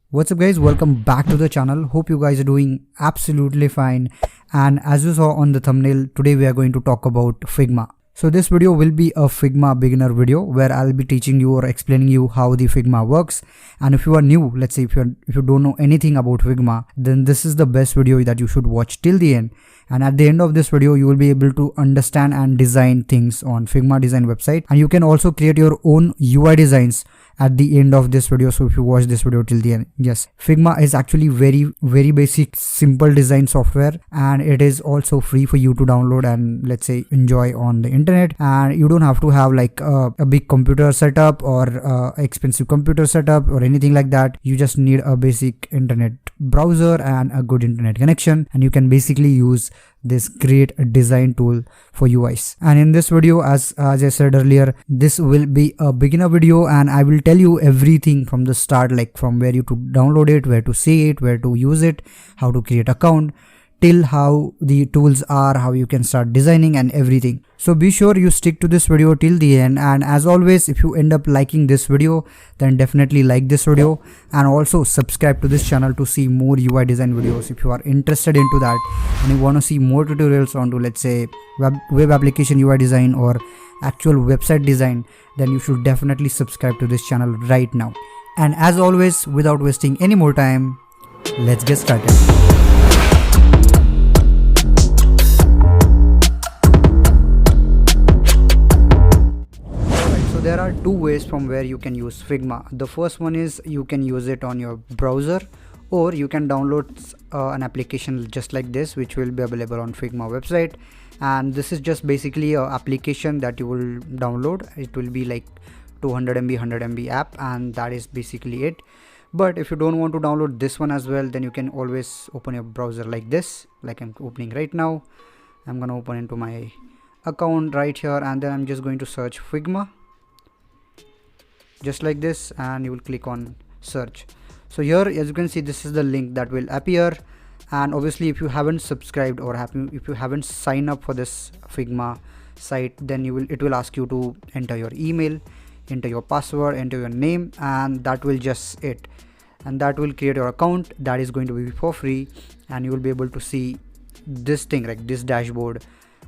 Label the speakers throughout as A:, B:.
A: What's up guys, welcome back to the channel. Hope you guys are doing absolutely fine. And as you saw on the thumbnail, today we are going to talk about Figma. So this video will be a Figma beginner video where I'll be teaching you or explaining you how the Figma works. And if you are new, let's say if you don't know anything about Figma, then this is the best video that you should watch till the end. And at the end of this video, you will be able to understand and design things on Figma Design website. And you can also create your own UI designs at the end of this video. So if you watch this video till the end, yes, Figma is actually very basic, simple design software, and it is also free for you to download and let's say enjoy on the internet. And you don't have to have like a big computer setup or expensive computer setup or anything like that. You just need a basic internet browser and a good internet connection, and you can basically use this great design tool for UIs. And in this video, as I said earlier, this will be a beginner video and I will tell you everything from the start, like from where you to download it, where to see it, where to use it, how to create account, till how the tools are, how you can start designing and everything. So be sure you stick to this video till the end, and as always, if you end up liking this video, then definitely like this video and also subscribe to this channel to see more UI design videos. If you are interested into that and you want to see more tutorials onto let's say web application UI design or actual website design, then you should definitely subscribe to this channel right now. And as always, without wasting any more time, let's get started. There are two ways from where you can use Figma. The first one is you can use it on your browser, or you can download an application just like this, which will be available on Figma website. And this is just basically an application that you will download. It will be like 200 MB 100 MB app, and that is basically it. But if you don't want to download this one as well, then you can always open your browser like this, like I'm opening right now. I'm gonna open into my account right here, and then I'm just going to search Figma just like this, and you will click on search. So here, as you can see, this is the link that will appear. And obviously, if you haven't subscribed or if you haven't signed up for this Figma site, then it will ask you to enter your email, enter your password, enter your name, and that will just it, and that will create your account. That is going to be for free, and you will be able to see this thing, like this dashboard,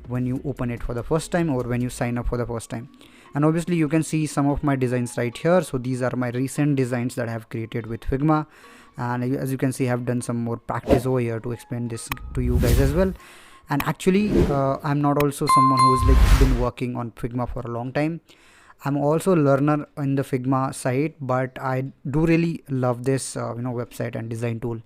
A: when you open it for the first time or when you sign up for the first time. And obviously you can see some of my designs right here. So these are my recent designs that I have created with Figma, and as you can see, I have done some more practice over here to explain this to you guys as well. And actually I'm not also someone who's like been working on Figma for a long time. I'm also a learner in the Figma site, but I do really love this website and design tool,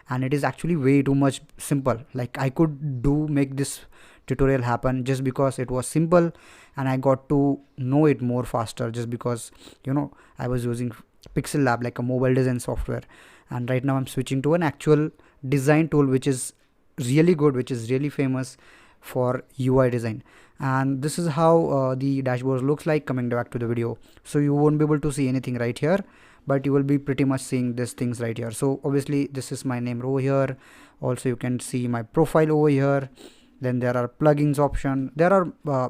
A: and it is actually way too much simple. Like I could make this tutorial happen just because it was simple, and I got to know it more faster just because I was using Pixel Lab, like a mobile design software, and right now I'm switching to an actual design tool which is really good, which is really famous for UI design. And this is how the dashboard looks like. Coming back to the video, so you won't be able to see anything right here, but you will be pretty much seeing these things right here. So obviously this is my name over here. Also you can see my profile over here. Then there are plugins option. There are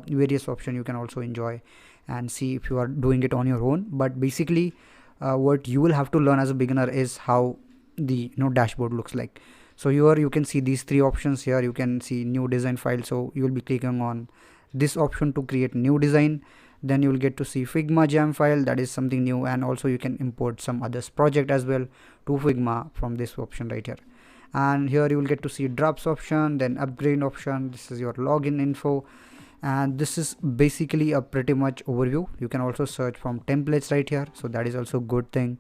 A: various options you can also enjoy and see if you are doing it on your own. But basically what you will have to learn as a beginner is how the dashboard looks like. So here you can see these three options. Here you can see new design file, so you will be clicking on this option to create new design. Then you will get to see Figma jam file, that is something new, and also you can import some others project as well to Figma from this option right here. And here you will get to see drafts option, then upgrade option. This is your login info, and this is basically a pretty much overview. You can also search from templates right here, so that is also a good thing.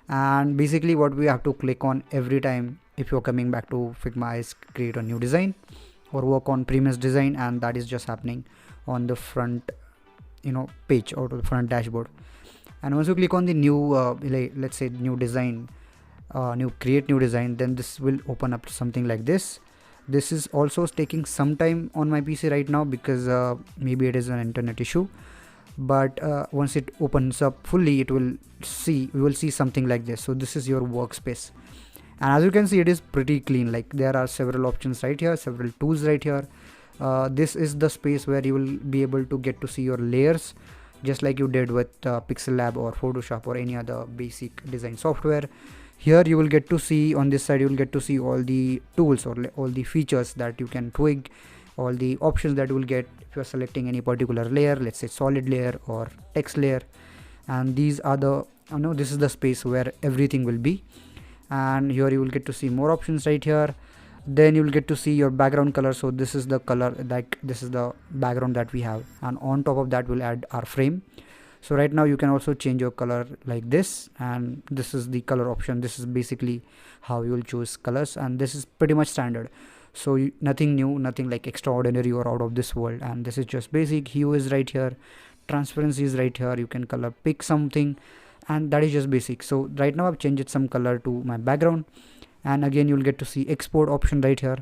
A: And basically what we have to click on every time if you're coming back to Figma is create a new design or work on previous design, and that is just happening on the front page or the front dashboard. And once you click on the new let's say new design, create new design, then this will open up to something like this. This is also taking some time on my PC right now because maybe it is an internet issue, but once it opens up fully, we will see something like this. So this is your workspace, and as you can see, it is pretty clean. Like there are several options right here, several tools right here. This is the space where you will be able to get to see your layers, just like you did with Pixel Lab or Photoshop or any other basic design software. Here you will get to see, on this side you will get to see all the tools or all the features that you can twig, all the options that you will get if you are selecting any particular layer, let's say solid layer or text layer. And these are the this is the space where everything will be. And here you will get to see more options right here. Then you will get to see your background color. So this is the color, like this is the background that we have, and on top of that we'll add our frame. So right now you can also change your color like this, and this is the color option. This is basically how you will choose colors, and this is pretty much standard. So nothing new, nothing like extraordinary or out of this world. And this is just basic. Hue is right here, transparency is right here. You can color pick something, and that is just basic. So right now I've changed some color to my background, and again you'll get to see export option right here.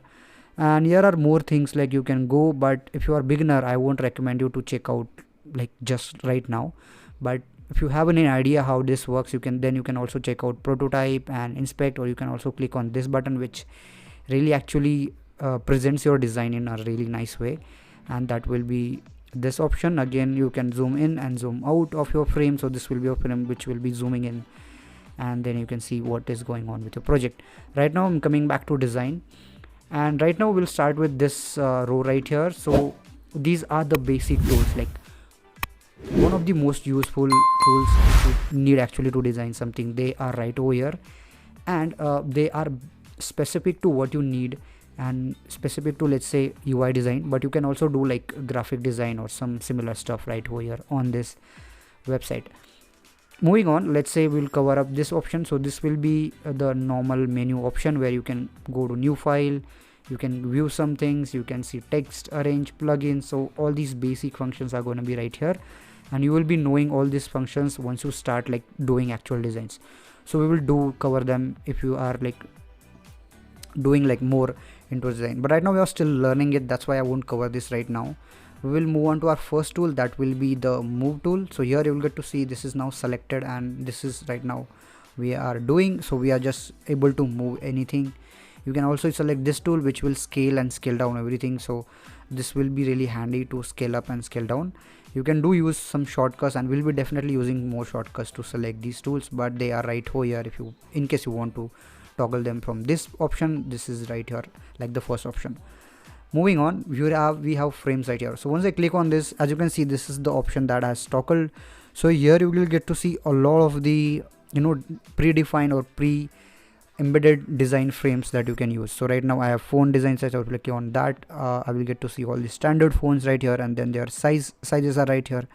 A: And here are more things like you can go, but if you are beginner I won't recommend you to check out like just right now. But if you have any idea how this works, you can also check out prototype and inspect, or you can also click on this button, which really actually presents your design in a really nice way, and that will be this option. Again you can zoom in and zoom out of your frame. So this will be a frame which will be zooming in, and then you can see what is going on with your project. Right now I'm coming back to design, and right now we'll start with this row right here. So these are the basic tools, like one of the most useful tools you need actually to design something. They are right over here, and they are specific to what you need and specific to, let's say, UI design, but you can also do like graphic design or some similar stuff right over here on this website. Moving on, let's say we'll cover up this option. So this will be the normal menu option where you can go to new file, you can view some things, you can see text, arrange, plugins. So all these basic functions are going to be right here, and you will be knowing all these functions once you start like doing actual designs. So we will cover them if you are like doing like more into design, but right now we are still learning it. That's why I won't cover this right now. We will move on to our first tool, that will be the move tool. So here you will get to see this is now selected, and this is right now we are doing. So we are just able to move anything. You can also select this tool which will scale and scale down everything. So this will be really handy to scale up and scale down. You can use some shortcuts, and we'll be definitely using more shortcuts to select these tools, but they are right over here. If you, in case you want to toggle them from this option, this is right here, like the first option. Moving on, we have frames right here. So once I click on this, as you can see, this is the option that has toggled. So here you will get to see a lot of the predefined or embedded design frames that you can use. So right now I have phone design size. I will click on that. I will get to see all the standard phones right here, and then their sizes are right here.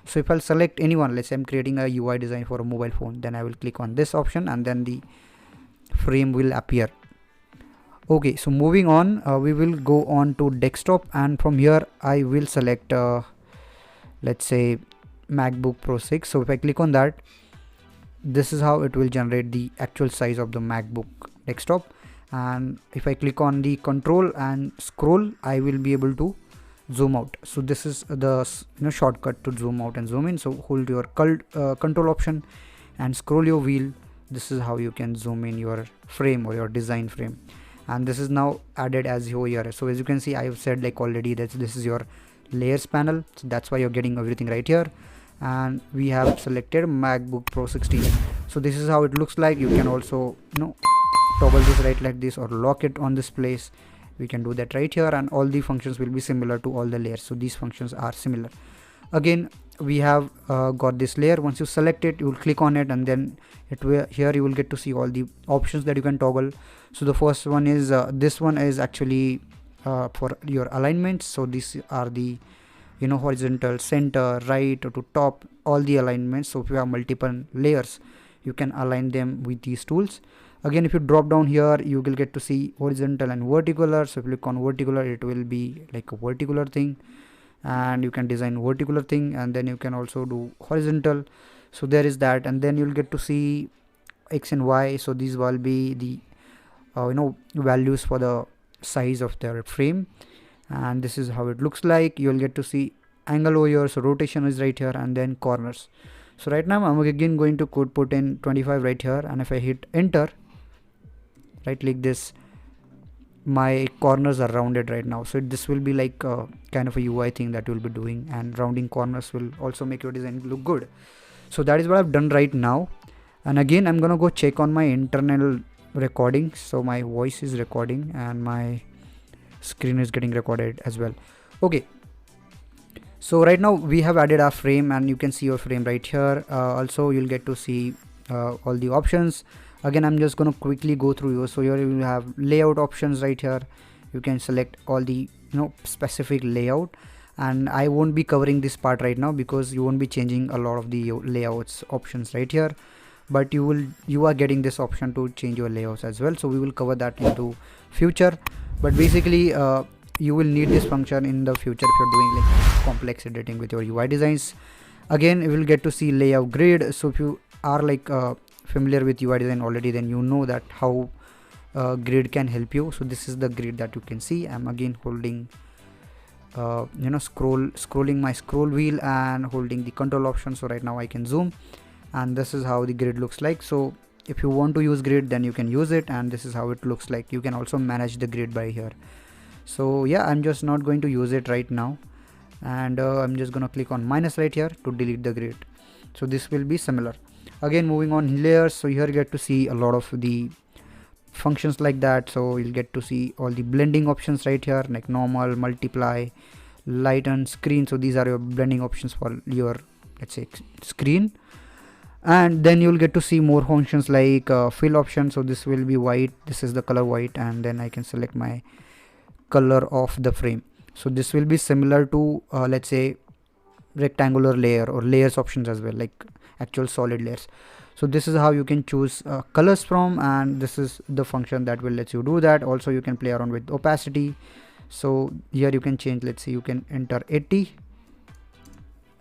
A: So if I'll select anyone, let's say I'm creating a UI design for a mobile phone, then I will click on this option, and then the frame will appear. Okay, so moving on, we will go on to desktop, and from here I will select let's say MacBook Pro 6. So if I click on that, this is how it will generate the actual size of the MacBook desktop. And if I click on the control and scroll, I will be able to zoom out. So this is the shortcut to zoom out and zoom in. So hold your control option and scroll your wheel. This is how you can zoom in your frame or your design frame, and this is now added as here. So as you can see, I have said like already that this is your layers panel, so that's why you're getting everything right here. And we have selected MacBook Pro 16. So this is how it looks like. You can also toggle this right like this, or lock it on this place. We can do that right here, and all the functions will be similar to all the layers. So these functions are similar. Again, we have got this layer. Once you select it, you will click on it, and then here you will get to see all the options that you can toggle. So the first one is this one is actually for your alignments. So these are the horizontal, center, right, or to top, all the alignments. So if you have multiple layers, you can align them with these tools. Again, if you drop down here, you will get to see horizontal and vertical. So if you click on vertical, it will be like a vertical thing, and you can design vertical thing, and then you can also do horizontal. So there is that, and then you'll get to see X and Y. So these will be the values for the size of their frame, and this is how it looks like. You'll get to see angle over here, so rotation is right here, and then corners. So right now I'm again going to put in 25 right here, and if I hit enter, right click this, my corners are rounded right now. So this will be like kind of a UI thing that you'll be doing, and rounding corners will also make your design look good. So that is what I've done right now. And again I'm gonna go check on my internal recording. So my voice is recording and my screen is getting recorded as well. Okay, so right now we have added our frame, and you can see your frame right here. Also you'll get to see all the options. Again I'm just gonna quickly go through you. So here you have layout options right here. You can select all the specific layout, and I won't be covering this part right now because you won't be changing a lot of the layouts options right here, but you are getting this option to change your layouts as well. So we will cover that into future, but basically you will need this function in the future if you're doing like complex editing with your UI designs. Again you will get to see layout grid. So if you are like familiar with UI design already, then you know that how grid can help you. So this is the grid that you can see. I'm again holding scrolling my scroll wheel and holding the control option. So right now I can zoom, and this is how the grid looks like. So if you want to use grid, then you can use it, and this is how it looks like. You can also manage the grid by here. So yeah, I'm just not going to use it right now, and I'm just gonna click on minus right here to delete the grid. So this will be similar. Again moving on layers. So here you get to see a lot of the functions like that. So you'll get to see all the blending options right here, like normal, multiply, lighten, screen. So these are your blending options for your, let's say, screen. And then you'll get to see more functions like fill option. So this will be white, this is the color white, and then I can select my color of the frame. So this will be similar to let's say rectangular layer or layers options as well, like actual solid layers. So this is how you can choose colors from, and this is the function that will let you do that. Also you can play around with opacity. So here you can change, let's say you can enter 80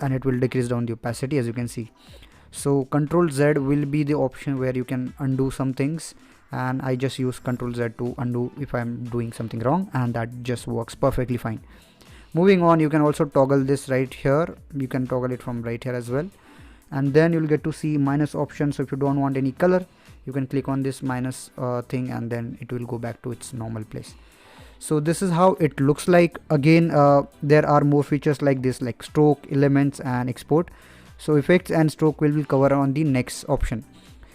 A: and it will decrease down the opacity, as you can see. So Control Z will be the option where you can undo some things, and I just use Control Z to undo if I'm doing something wrong, and that just works perfectly fine. Moving on, you can also toggle this right here. You can toggle it from right here as well, and then you'll get to see minus option. So if you don't want any color, you can click on this minus thing, and then it will go back to its normal place. So this is how it looks like. Again there are more features like this, like stroke, elements, and export. So effects and stroke will be covered on the next option.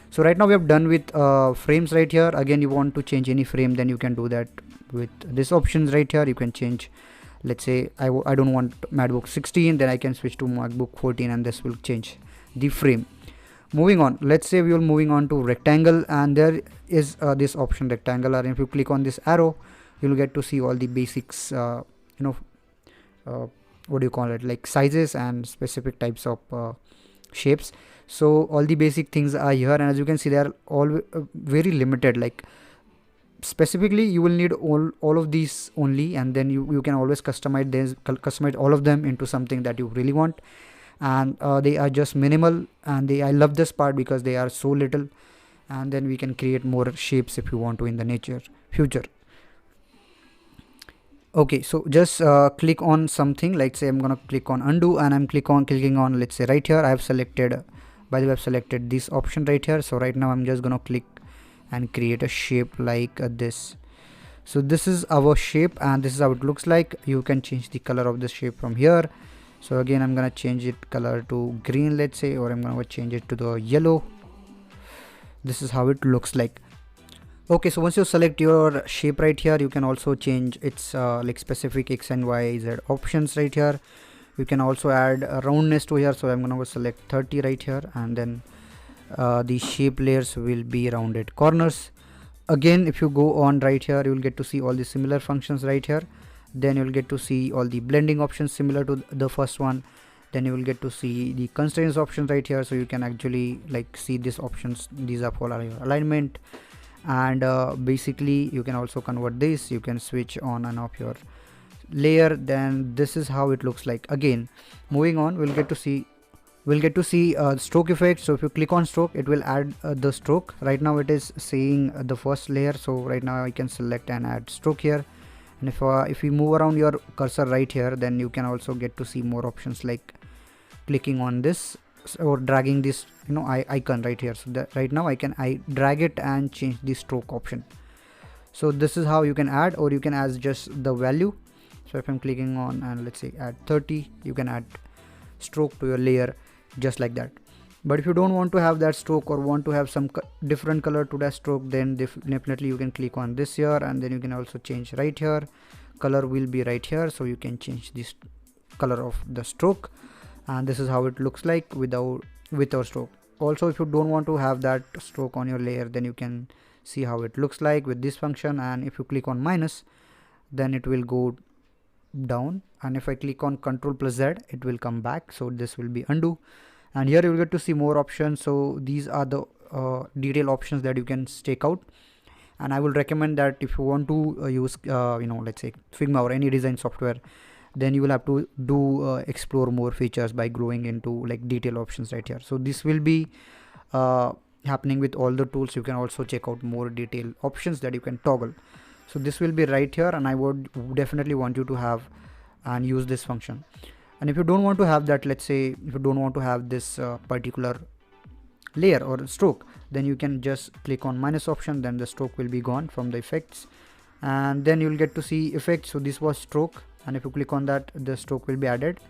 A: So right now we have done with frames right here. Again you want to change any frame, then you can do that with this options right here. You can change, let's say I don't want MacBook 16, then I can switch to MacBook 14, and this will change the frame. Moving on, let's say we are moving on to rectangle, and there is this option rectangle, and if you click on this arrow, you'll get to see all the basics, what do you call it, like sizes and specific types of shapes. So all the basic things are here, and as you can see they are all very limited. Like specifically you will need all of these only, and then you can always customize all of them into something that you really want. And they are just minimal, and I love this part because they are so little, and then we can create more shapes if you want to in the future. Okay, so just click on something, like say I'm gonna click on undo, and I'm clicking on let's say right here. I have selected, by the way, I've selected this option right here. So right now I'm just gonna click and create a shape like this. So this is our shape, and this is how it looks like. You can change the color of the shape from here. So again I'm gonna change it color to green, let's say, or I'm gonna change it to the yellow. This is how it looks like. Okay, so once you select your shape right here, you can also change its like specific X and Y Z options right here. You can also add a roundness to here. So I'm gonna go select 30 right here, and then the shape layers will be rounded corners. Again, if you go on right here, you will get to see all the similar functions right here. Then you'll get to see all the blending options similar to the first one. Then you will get to see the constraints options right here. So you can actually like see these options. These are for your alignment, and basically you can also convert this. You can switch on and off your layer. Then this is how it looks like. Again, moving on, we'll get to see stroke effect. So if you click on stroke, it will add the stroke. Right now it is saying the first layer, so right now I can select and add stroke here. And if you move around your cursor right here, then you can also get to see more options, like clicking on this or dragging this icon right here. So that right now I drag it and change the stroke option. So this is how you can add, or you can add just the value. So if I'm clicking on and let's say add 30, you can add stroke to your layer just like that. But if you don't want to have that stroke or want to have some different color to that stroke, then definitely you can click on this here, and then you can also change right here. Color will be right here, so you can change this color of the stroke, and this is how it looks like with our stroke. Also, if you don't want to have that stroke on your layer, then you can see how it looks like with this function. And if you click on minus, then it will go down, and if I click on Ctrl plus Z, it will come back. So this will be undo, and here you will get to see more options. So these are the detail options that you can stake out, and I will recommend that if you want to use let's say Figma or any design software, then you will have to do explore more features by growing into like detail options right here. So this will be happening with all the tools. You can also check out more detail options that you can toggle. So this will be right here, and I would definitely want you to have and use this function. And if you don't want to have that, let's say if you don't want to have this particular layer or stroke, then you can just click on minus option, then the stroke will be gone from the effects, and then you'll get to see effects. So this was stroke, and if you click on that, the stroke will be added.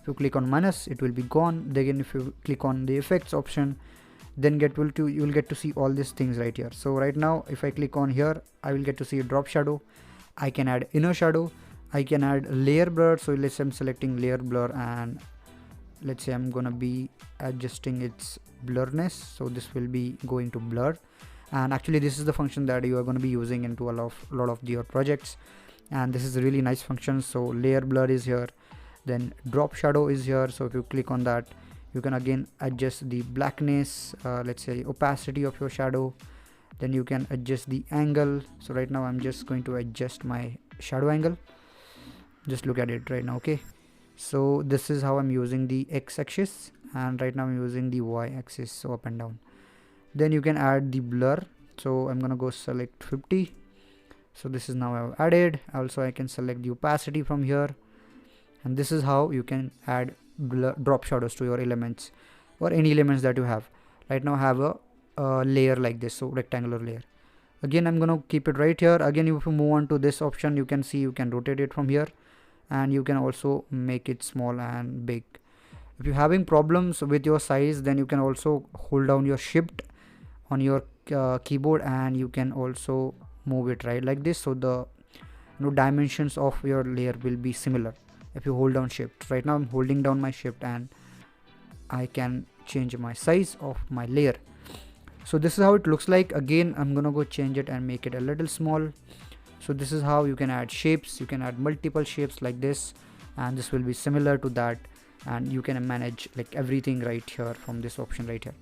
A: If you click on minus, it will be gone. Again, if you click on the effects option, then you will get to see all these things right here. So right now, if I click on here, I will get to see a drop shadow. I can add inner shadow. I can add layer blur. So let's say I'm selecting layer blur, and let's say I'm gonna be adjusting its blurriness. So this will be going to blur, and actually this is the function that you are going to be using into a lot of your projects, and this is a really nice function. So layer blur is here, then drop shadow is here. So if you click on that, you can again adjust the blackness, let's say opacity of your shadow, then you can adjust the angle. So right now I'm just going to adjust my shadow angle. Just look at it right now. Okay, so this is how I'm using the x-axis, and right now I'm using the y-axis, so up and down. Then you can add the blur. So I'm gonna go select 50. So this is now I've added. Also I can select the opacity from here, and this is how you can add blur, drop shadows to your elements or any elements that you have. Right now I have a layer like this, so rectangular layer. Again, I'm gonna keep it right here. Again, if you move on to this option, you can see you can rotate it from here, and you can also make it small and big. If you're having problems with your size, then you can also hold down your shift on your keyboard, and you can also move it right like this, so the dimensions of your layer will be similar if you hold down shift. Right now I'm holding down my shift, and I can change my size of my layer. So this is how it looks like. Again, I'm gonna go change it and make it a little small. So this is how you can add shapes. You can add multiple shapes like this, and this will be similar to that, and you can manage like everything right here from this option right here.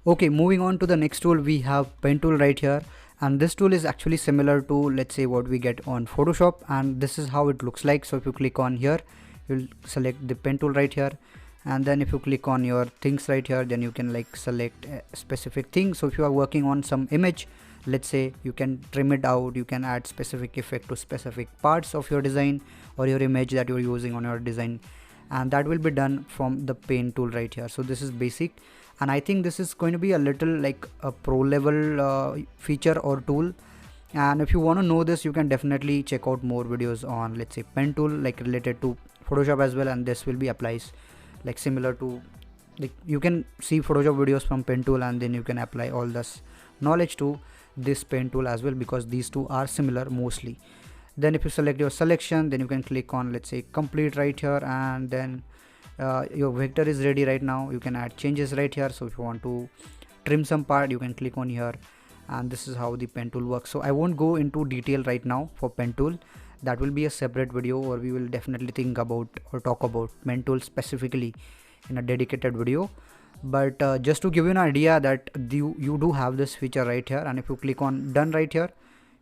A: Okay, moving on to the next tool, we have pen tool right here, and this tool is actually similar to, let's say, what we get on Photoshop, and this is how it looks like. So if you click on here, you'll select the pen tool right here, and then if you click on your things right here, then you can like select a specific thing. So if you are working on some image, let's say, you can trim it out, you can add specific effect to specific parts of your design or your image that you're using on your design, and that will be done from the pen tool right here. So this is basic, and I think this is going to be a little like a pro level feature or tool. And if you want to know this, you can definitely check out more videos on, let's say, pen tool, like related to Photoshop as well, and this will be applies like similar to, like, you can see Photoshop videos from pen tool, and then you can apply all this knowledge to this pen tool as well, because these two are similar mostly. Then if you select your selection, then you can click on, let's say, complete right here, and then your vector is ready right now. You can add changes right here. So if you want to trim some part, you can click on here, and this is how the pen tool works. So I won't go into detail right now for pen tool. That will be a separate video, or we will definitely think about or talk about pen tool specifically in a dedicated video. But just to give you an idea that you do have this feature right here, and if you click on done right here,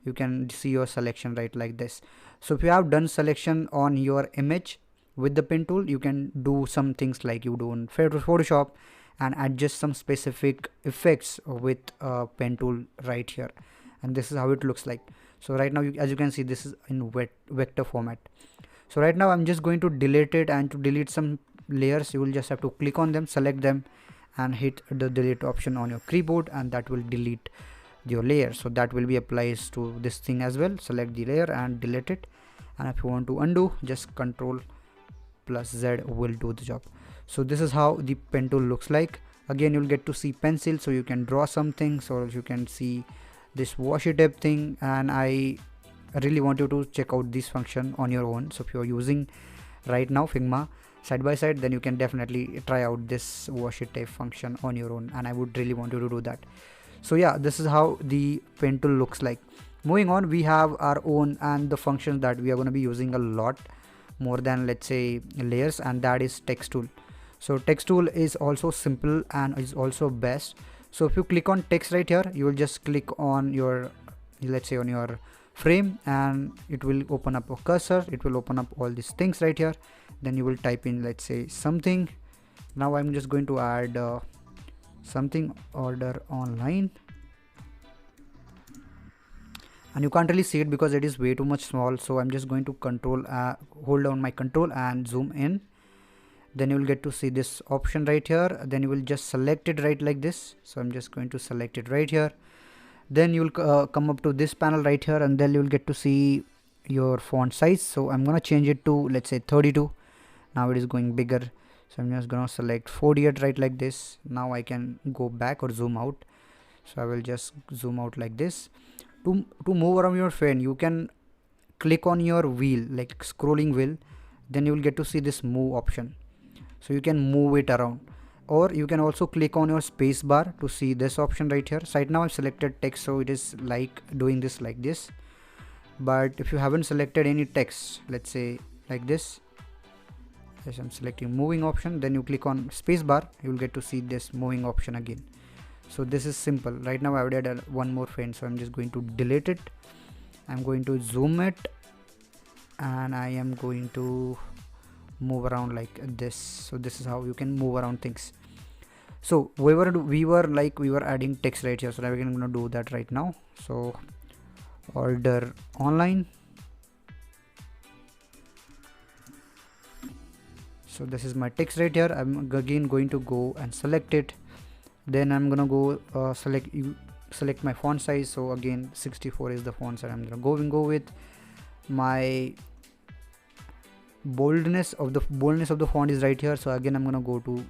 A: you can see your selection right like this. So if you have done selection on your image with the pen tool, you can do some things like you do in Photoshop and adjust some specific effects with pen tool right here, and this is how it looks like. So right now, as you can see, this is in vector format. So right now I'm just going to delete it, and to delete some layers, you will just have to click on them, select them, and hit the delete option on your keyboard, and that will delete your layer. So that will be applies to this thing as well. Select the layer and delete it, and if you want to undo, just Ctrl plus Z will do the job. So this is how the pen tool looks like. Again, you'll get to see pencil, so you can draw something. So you can see this washi tape thing, and I really want you to check out this function on your own. So if you're using right now Figma side by side, then you can definitely try out this washi tape function on your own, and I would really want you to do that. So yeah, this is how the pen tool looks like. Moving on, we have our own and the functions that we are going to be using a lot more than, let's say, layers, and that is text tool. So text tool is also simple and is also best. So if you click on text right here, you will just click on your, let's say, on your frame, and it will open up a cursor. It will open up all these things right here. Then you will type in, let's say, something. Now I'm just going to add something, order online, and you can't really see it because it is way too much small. So I'm just going to hold down my control and zoom in. Then you will get to see this option right here. Then you will just select it right like this. So I'm just going to select it right here. Then you will come up to this panel right here, and then you will get to see your font size. So I'm gonna change it to, let's say, 32. Now it is going bigger, so I'm just gonna select 48 right like this. Now I can go back or zoom out. So I will just zoom out like this. To move around your pen, you can click on your wheel, like scrolling wheel. Then you will get to see this move option, so you can move it around. Or you can also click on your space bar to see this option right here. So right now I've selected text, so it is like doing this like this. But if you haven't selected any text, let's say like this, yes, I'm selecting moving option, then you click on space bar, you will get to see this moving option again. So this is simple. Right now I've added one more frame, so I'm just going to delete it. I'm going to zoom it, and I am going to move around like this. So this is how you can move around things. So we were adding text right here, so now we're going to do that right now. So order online. So this is my text right here. I'm again going to go and select it. Then I'm gonna go select my font size. So again 64 is the font size I'm gonna go with. My boldness of the font is right here, so again I'm gonna go to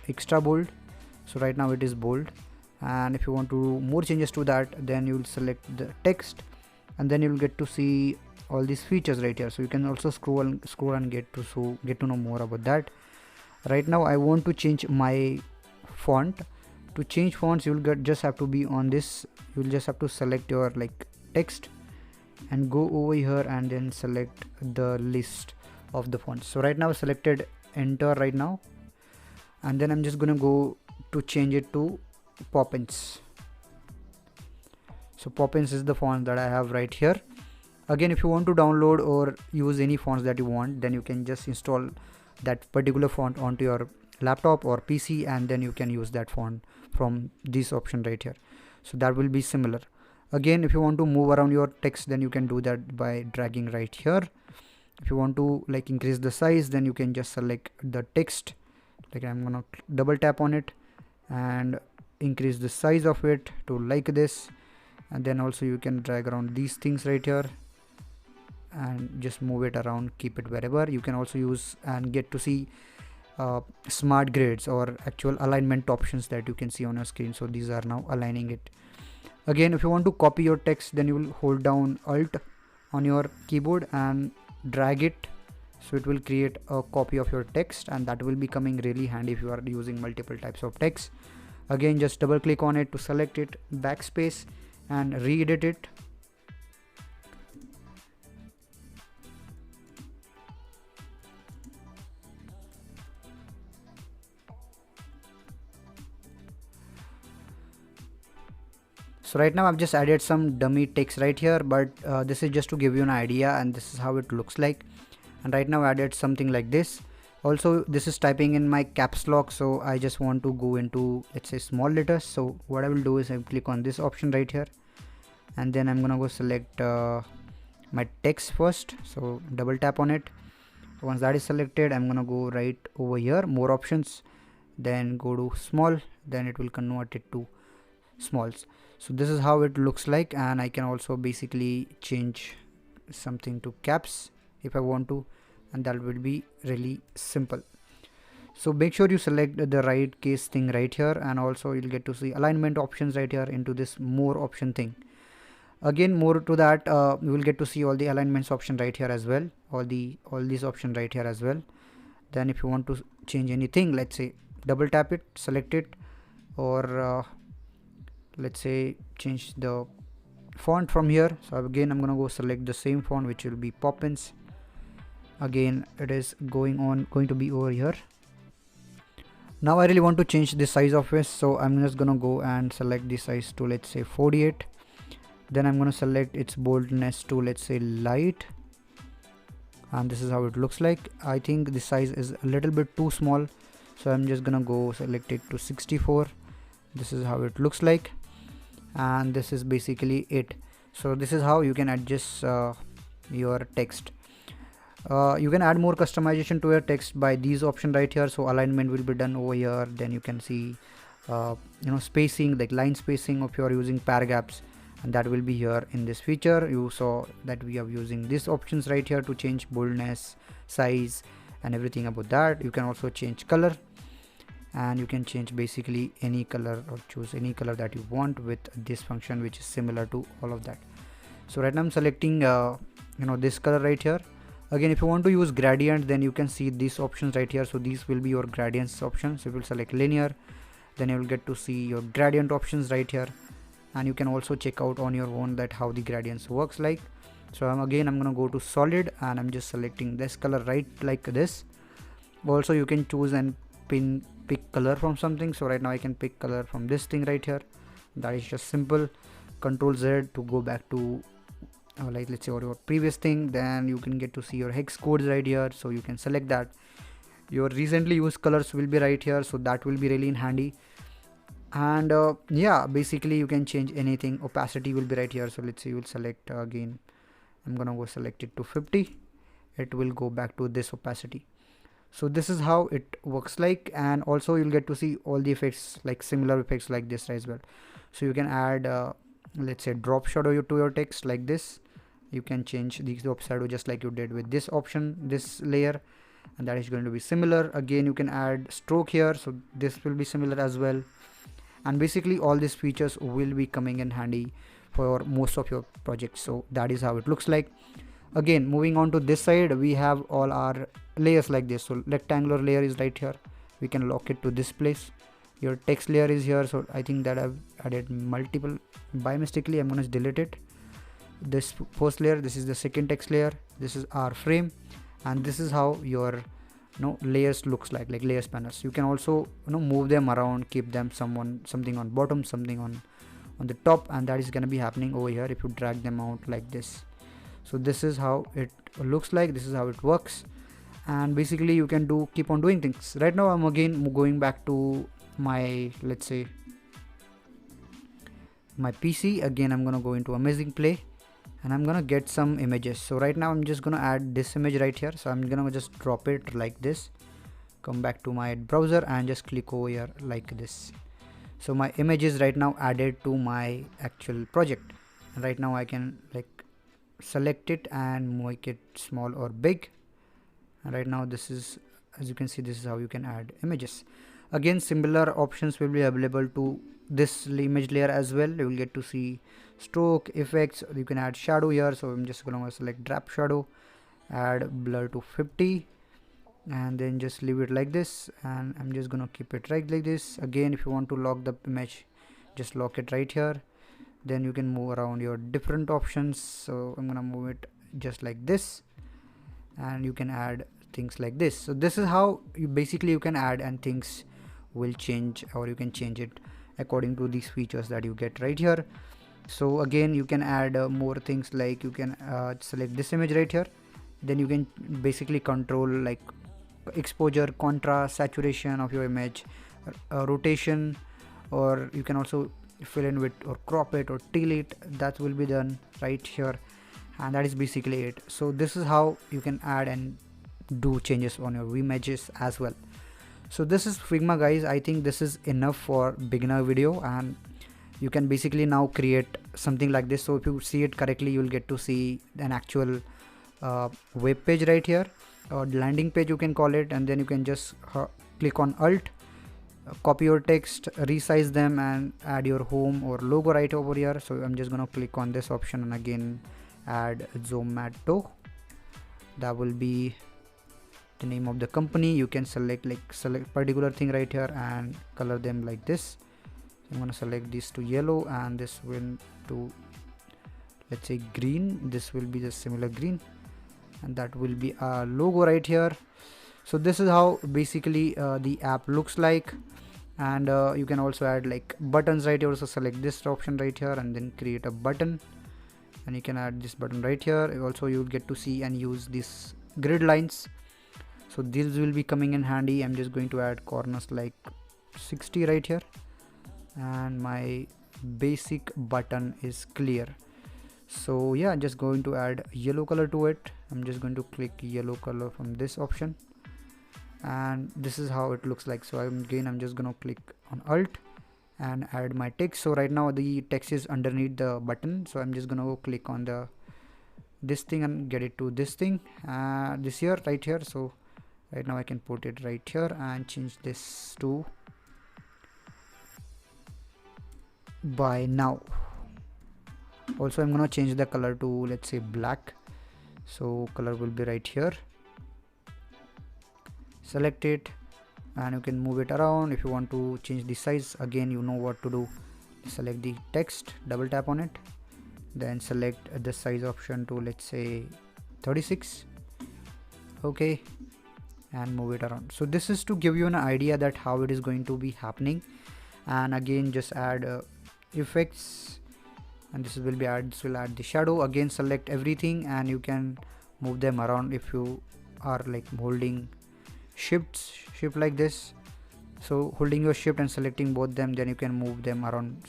A: extra bold. So right now it is bold, and if you want to do more changes to that, then you will select the text, and then you will get to see all these features right here. So you can also scroll and get to know more about that. Right now I want to change my font. To change fonts, you will just have to be on this. You will just have to select your like text and go over here and then select the list of the fonts. So right now I selected enter right now, and then I'm just gonna go to change it to Poppins. So Poppins is the font that I have right here. Again, if you want to download or use any fonts that you want, then you can just install that particular font onto your laptop or PC, and then you can use that font from this option right here. So that will be similar. Again, if you want to move around your text, then you can do that by dragging right here. If you want to like increase the size, then you can just select the text, like I'm gonna double tap on it and increase the size of it to like this. And then also you can drag around these things right here and just move it around, keep it wherever. You can also use and get to see smart grids or actual alignment options that you can see on your screen. So these are now aligning it. Again, if you want to copy your text, then you will hold down Alt on your keyboard and drag it, so it will create a copy of your text, and that will be coming really handy if you are using multiple types of text. Again, just double click on it to select it, backspace, and re-edit it. So right now I've just added some dummy text right here, but this is just to give you an idea, and this is how it looks like. And right now I added something like this. Also, this is typing in my caps lock, so I just want to go into, let's say, small letters. So what I will do is I click on this option right here, and then I'm gonna go select my text first. So double tap on it. Once that is selected, I'm gonna go right over here, more options, then go to small, then it will convert it to smalls. So this is how it looks like, and I can also basically change something to caps if I want to, and that will be really simple. So make sure you select the right case thing right here, and also you'll get to see alignment options right here into this more option thing. Again, more to that, you will get to see all the alignments option right here as well, all these options right here as well. Then if you want to change anything, let's say double tap it, select it, or let's say change the font from here. So again, I'm gonna go select the same font, which will be Poppins. Again, it is going to be over here. Now I really want to change the size of it, so I'm just gonna go and select the size to, let's say, 48. Then I'm gonna select its boldness to, let's say, light, and this is how it looks like. I think the size is a little bit too small, so I'm just gonna go select it to 64. This is how it looks like, and this is basically it. So this is how you can adjust your text. You can add more customization to your text by these options right here. So alignment will be done over here. Then you can see spacing, like line spacing if you are using paragraphs, and that will be here in this feature. You saw that we are using these options right here to change boldness, size, and everything about that. You can also change color, and you can change basically any color or choose any color that you want with this function, which is similar to all of that. So right now I'm selecting this color right here. Again, if you want to use gradient, then you can see these options right here. So these will be your gradients options. If you select linear, then you will get to see your gradient options right here, and you can also check out on your own that how the gradients works like. So I'm gonna go to solid, and I'm just selecting this color right like this. Also you can choose and pick color from something. So right now I can pick color from this thing right here. That is just simple. Control Z to go back to like, let's say, your previous thing. Then you can get to see your hex codes right here, so you can select that. Your recently used colors will be right here, so that will be really in handy. And yeah, basically you can change anything. Opacity will be right here, so let's say you will select again, I'm gonna go select it to 50. It will go back to this opacity. So this is how it works like. And also you'll get to see all the effects, like similar effects like this as well. So you can add let's say drop shadow to your text like this. You can change the drop shadow just like you did with this option, this layer, and that is going to be similar. Again, you can add stroke here, so this will be similar as well. And basically all these features will be coming in handy for most of your projects. So that is how it looks like. Again, moving on to this side, we have all our layers like this. So rectangular layer is right here, we can lock it to this place. Your text layer is here, so I think that I've added multiple by mistakenly. I'm going to delete it. This first layer, this is the second text layer, this is our frame, and this is how your layers looks like layers panels. You can also move them around, keep them something on bottom, something on the top, and that is going to be happening over here if you drag them out like this. So this is how it looks like, this is how it works. And basically you can keep on doing things. Right now I'm again going back to my, let's say, my PC. Again, I'm gonna go into AMAZINGPLAY, and I'm gonna get some images. So right now I'm just gonna add this image right here. So I'm gonna just drop it like this, come back to my browser, and just click over here like this. So my image is right now added to my actual project, and right now I can select it and make it small or big. And right now this is, as you can see, this is how you can add images. Again, similar options will be available to this image layer as well. You will get to see stroke, effects, you can add shadow here. So I'm just gonna select drop shadow, add blur to 50, and then just leave it like this, and I'm just gonna keep it right like this. Again, if you want to lock the image, just lock it right here. Then you can move around your different options. So I'm gonna move it just like this, and you can add things like this. So this is how you can add, and things will change, or you can change it according to these features that you get right here. So again, you can add more things, like you can select this image right here. Then you can basically control like exposure, contrast, saturation of your image, rotation, or you can also fill in with or crop it or teal it. That will be done right here, and that is basically it. So this is how you can add and do changes on your images as well. So this is Figma, guys. I think this is enough for beginner video, and you can basically now create something like this. So if you see it correctly, you will get to see an actual web page right here, or landing page you can call it, and then you can just click on Alt, copy your text, resize them, and add your home or logo right over here. So I'm just gonna click on this option and again add Zomato. That will be the name of the company. You can select particular thing right here and color them like this. I'm gonna select this to yellow and this will to, let's say, green. This will be the similar green, and that will be a logo right here. So this is how basically the app looks like. And you can also add like buttons right here. So select this option right here and then create a button, and you can add this button right here. Also you'll get to see and use these grid lines, so these will be coming in handy. I'm just going to add corners like 60 right here, and my basic button is clear. So yeah, I'm just going to add yellow color to it. I'm just going to click yellow color from this option, and this is how it looks like. So I'm just gonna click on Alt and add my text. So right now the text is underneath the button, so I'm just gonna go click on this thing and get it to this thing, this here right here. So right now I can put it right here and change this to by now. Also I'm gonna change the color to, let's say, black. So color will be right here. Select it and you can move it around. If you want to change the size, again you know what to do. Select the text, double tap on it, then select the size option to, let's say, 36. Okay, and move it around. So this is to give you an idea that how it is going to be happening. And again just add effects, and this will add the shadow. Again select everything and you can move them around if you are like holding shift like this. So holding your shift and selecting both them, then you can move them around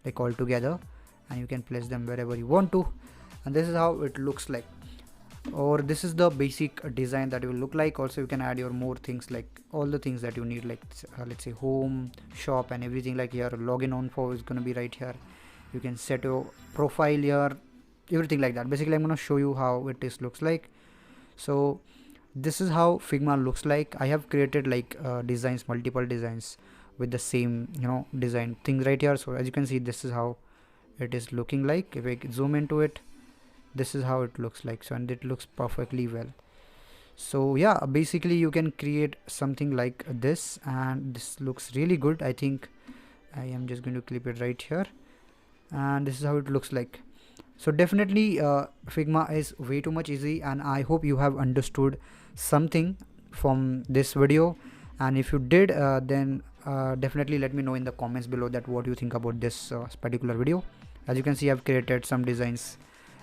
A: like all together, and you can place them wherever you want to. And this is how it looks like, or this is the basic design that it will look like. Also you can add your more things, like all the things that you need, like let's say home, shop, and everything. Like your login info is going to be right here. You can set your profile here, everything like that. Basically I'm going to show you how it looks like. So this is how Figma looks like. I have created like designs, multiple designs with the same design things right here. So as you can see, this is how it is looking like. If I zoom into it, this is how it looks like. So and it looks perfectly well. So yeah, basically you can create something like this, and this looks really good. I think I am just going to clip it right here, and this is how it looks like. So definitely Figma is way too much easy, and I hope you have understood something from this video. And if you did, then definitely let me know in the comments below that what you think about this particular video. As you can see, I've created some designs.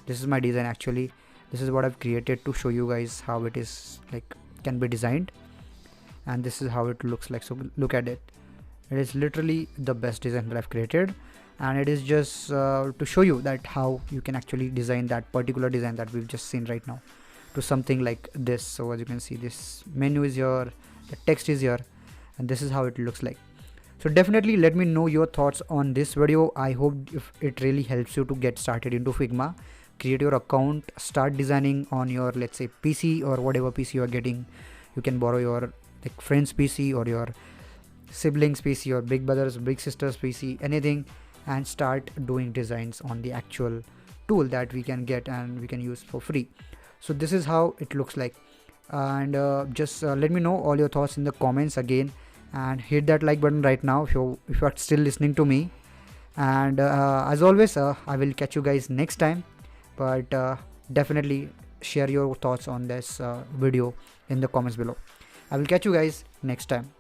A: This is my design actually. This is what I've created to show you guys how it is like can be designed, and this is how it looks like. So look at it. It is literally the best design that I've created, and it is just to show you that how you can actually design that particular design that we've just seen right now to something like this. So as you can see, this menu is here, the text is here, and this is how it looks like. So definitely let me know your thoughts on this video. I hope if it really helps you to get started into Figma, create your account, start designing on your, let's say, PC or whatever PC you are getting. You can borrow your like friend's PC or your siblings PC or big brothers, big sisters PC, anything, and start doing designs on the actual tool that we can get and we can use for free. So this is how it looks like. And just let me know all your thoughts in the comments again, and hit that like button right now if you are still listening to me. And as always, I will catch you guys next time, but definitely share your thoughts on this video in the comments below. I will catch you guys next time.